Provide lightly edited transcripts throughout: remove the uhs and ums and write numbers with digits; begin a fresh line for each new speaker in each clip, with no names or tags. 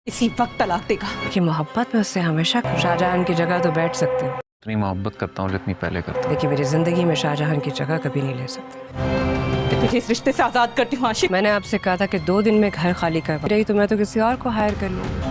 इसी वक्त तलाक देगा।
कि मोहब्बत में उससे हमेशा शाहजहां की जगह तो बैठ सकते हो।
इतनी मोहब्बत करता हूँ जितनी पहले करता हूँ।
लेकिन मेरी जिंदगी में शाहजहां की जगह कभी नहीं ले सकते।
तुझे इस रिश्ते से आजाद करती हूँ आशिक।
मैंने आपसे कहा था कि 2 दिन में घर खाली कर रही तो मैं तो किसी और को हायर कर लूँगी।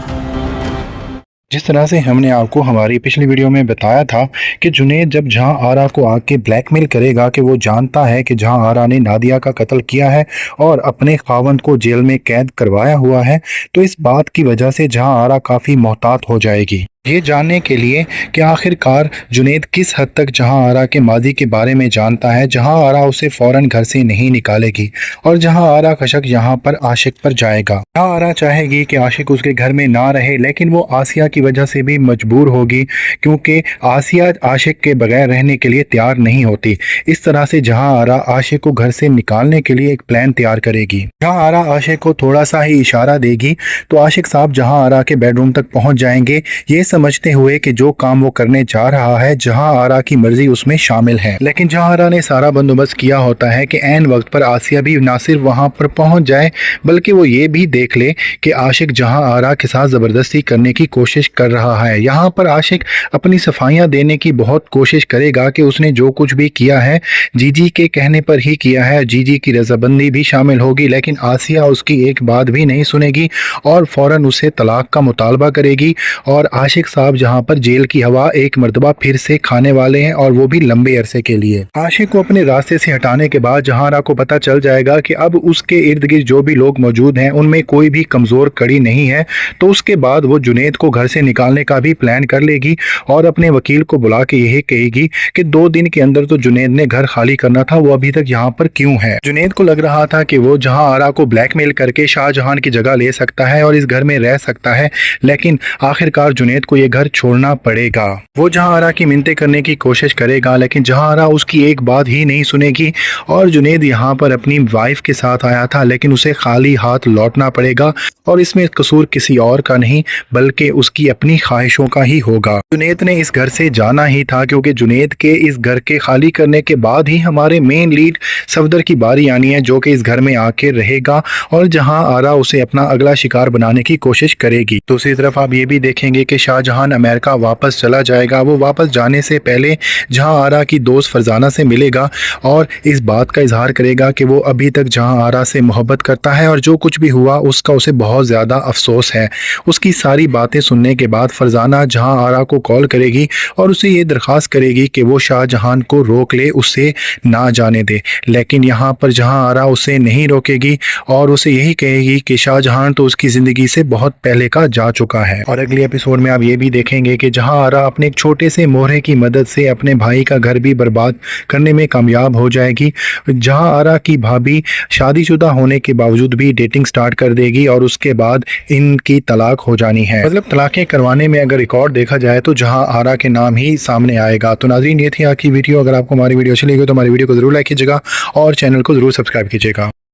जिस तरह से हमने आपको हमारी पिछली वीडियो में बताया था कि जुनैद जब जहां आरा को आके ब्लैकमेल करेगा कि वो जानता है कि जहां आरा ने नादिया का कत्ल किया है और अपने खावंद को जेल में कैद करवाया हुआ है, तो इस बात की वजह से जहां आरा काफ़ी मोहतात हो जाएगी। ये जानने के लिए कि आखिरकार जुनैद किस हद तक जहां आरा के माजी के बारे में जानता है, जहां आरा उसे फ़ौरन घर से नहीं निकालेगी और जहां आरा का शक यहाँ पर आशिक पर जाएगा। जहां आरा चाहेगी कि आशिक उसके घर में ना रहे, लेकिन वो आसिया की वजह से भी मजबूर होगी क्योंकि आसिया आशिक के बगैर रहने के लिए तैयार नहीं होती। इस तरह से जहां आरा आशिक को घर से निकालने के लिए एक प्लान तैयार करेगी। जहां आरा आशिक को थोड़ा सा ही इशारा देगी तो आशिक साहब जहां आरा के बेडरूम तक पहुंच जाएंगे, ये समझते हुए कि जो काम वो करने जा रहा है जहां आरा की मर्जी उसमें शामिल है। लेकिन जहां आरा ने सारा बंदोबस्त किया होता है कि ऐन वक्त पर आसिया भी ना सिर्फ वहां पर पहुंच जाए बल्कि वो ये भी देख ले कि आशिक जहां आरा के साथ जबरदस्ती करने की कोशिश कर रहा है। यहाँ पर आशिक अपनी सफाइयां देने की बहुत कोशिश करेगा कि उसने जो कुछ भी किया है जीजी के कहने पर ही किया है, जीजी की रजाबंदी भी शामिल होगी, लेकिन आसिया उसकी एक बात भी नहीं सुनेगी और फौरन उसे तलाक का मुतालबा करेगी। और आशिक साहब जहां पर जेल की हवा एक मर्तबा फिर से खाने वाले हैं और वो भी लंबे अरसे के लिए। आशिक को अपने रास्ते से हटाने के बाद जहां आरा को पता चल जाएगा कि अब उसके इर्द गिर्द जो भी लोग मौजूद हैं उनमें कोई भी कमजोर कड़ी नहीं है, तो उसके बाद वो जुनैद को घर से निकालने का भी प्लान कर लेगी और अपने वकील को बुला के यही कहेगी कि 2 दिन के अंदर तो जुनैद ने घर खाली करना था, वो अभी तक यहाँ पर क्यों है। जुनैद को लग रहा था कि वो जहां आरा को ब्लैकमेल करके शाहजहां की जगह ले सकता है और इस घर में रह सकता है, लेकिन आखिरकार जुनैद को ये घर छोड़ना पड़ेगा। वो जहां आरा की मिन्नतें करने की कोशिश करेगा, लेकिन जहां आरा उसकी एक बात ही नहीं सुनेगी और जुनैद यहाँ पर अपनी वाइफ के साथ आया था, लेकिन उसे खाली हाथ लौटना पड़ेगा और इसमें कसूर किसी और का नहीं बल्कि उसकी अपनी ख्वाहिशों का ही होगा। जुनैद ने इस घर से जाना ही था क्योंकि जुनैद के इस घर के खाली करने के बाद ही हमारे मेन लीड सफदर की बारी आनी है, जो कि इस घर में आके रहेगा और जहां आरा उसे अपना अगला शिकार बनाने की कोशिश करेगी। दूसरी तरफ आप ये भी देखेंगे कि शाहजहां अमेरिका वापस चला जाएगा। वो वापस जाने से पहले जहां आरा की दोस्त फरजाना से मिलेगा और इस बात का इजहार करेगा कि वो अभी तक जहां आरा से मोहब्बत करता है और जो कुछ भी हुआ उसका उसे बहुत ज़्यादा अफसोस है। उसकी सारी बातें सुनने के बाद फरजाना जहां आरा को कॉल करेगी और उसे ये दरख्वास्त करेगी कि वो शाहजहां को रोक ले, उससे ना जाने दे। लेकिन यहाँ पर जहां आरा उसे नहीं रोकेगी और उसे यही कहेगी कि शाहजहां तो उसकी ज़िंदगी से बहुत पहले का जा चुका है। और अगले एपिसोड में आप ये भी देखेंगे कि जहां आरा अपने एक छोटे से मोहरे की मदद से अपने भाई का घर भी बर्बाद करने में कामयाब हो जाएगी। जहां आरा की भाभी शादीशुदा होने के बावजूद भी डेटिंग स्टार्ट कर देगी और उसके बाद इनकी तलाक हो जानी है। मतलब तलाक़ें करवाने में अगर रिकॉर्ड देखा जाए तो जहां आरा के नाम ही सामने आएगा। तो नाज़रीन, ये थी आज की वीडियो। अगर आपको हमारी वीडियो अच्छी लगी तो हमारी वीडियो को जरूर लाइक कीजिएगा और चैनल को जरूर सब्सक्राइब कीजिएगा।